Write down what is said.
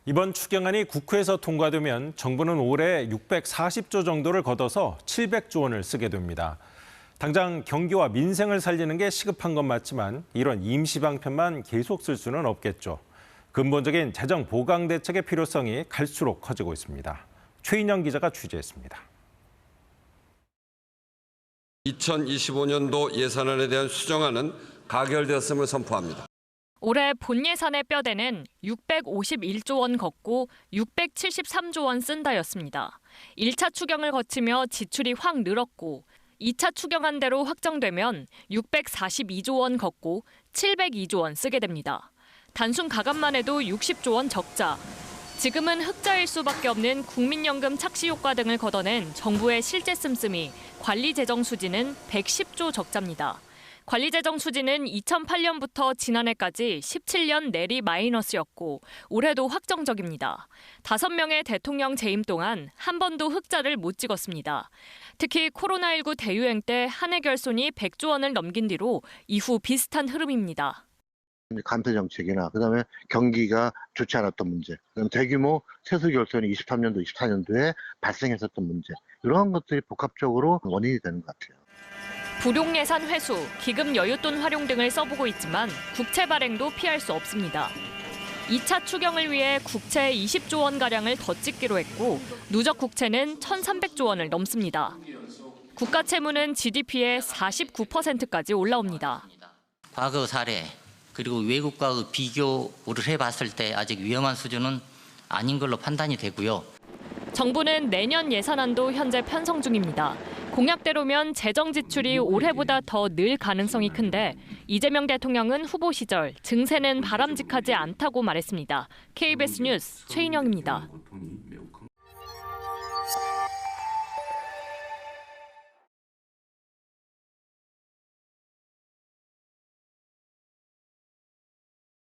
이번 추경안이 국회에서 통과되면 정부는 올해 640조 정도를 걷어서 700조 원을 쓰게 됩니다. 당장 경기와 민생을 살리는 게 시급한 건 맞지만 이런 임시 방편만 계속 쓸 수는 없겠죠. 근본적인 재정 보강 대책의 필요성이 갈수록 커지고 있습니다. 최인영 기자가 취재했습니다. 2025년도 예산안에 대한 수정안은 가결되었음을 선포합니다. 올해 본 예산의 뼈대는 651조 원 걷고 673조 원 쓴다였습니다. 1차 추경을 거치며 지출이 확 늘었고 2차 추경안대로 확정되면 642조 원 걷고 702조 원 쓰게 됩니다. 단순 가감만 해도 60조 원 적자. 지금은 흑자일 수밖에 없는 국민연금 착시 효과 등을 걷어낸 정부의 실제 씀씀이 관리 재정 수지는 110조 적자입니다. 관리 재정 수지는 2008년부터 지난해까지 17년 내리 마이너스였고 올해도 확정적입니다. 5명의 대통령 재임 동안 한 번도 흑자를 못 찍었습니다. 특히 코로나19 대유행 때 한 해 결손이 100조 원을 넘긴 뒤로 이후 비슷한 흐름입니다. 감세 정책이나 그다음에 경기가 좋지 않았던 문제, 그다음 대규모 세수 결손이 23년도, 24년도에 발생했었던 문제, 이런 것들이 복합적으로 원인이 되는 것 같아요. 불용 예산 회수, 기금 여윳돈 활용 등을 써보고 있지만 국채 발행도 피할 수 없습니다. 2차 추경을 위해 국채 20조 원가량을 더 찍기로 했고 누적 국채는 1,300조 원을 넘습니다. 국가 채무는 GDP의 49%까지 올라옵니다. 과거 사례 그리고 외국과의 비교를 해봤을 때 아직 위험한 수준은 아닌 걸로 판단이 되고요. 정부는 내년 예산안도 현재 편성 중입니다. 공약대로면 재정 지출이 올해보다 더 늘 가능성이 큰데 이재명 대통령은 후보 시절 증세는 바람직하지 않다고 말했습니다. KBS 뉴스 최인영입니다.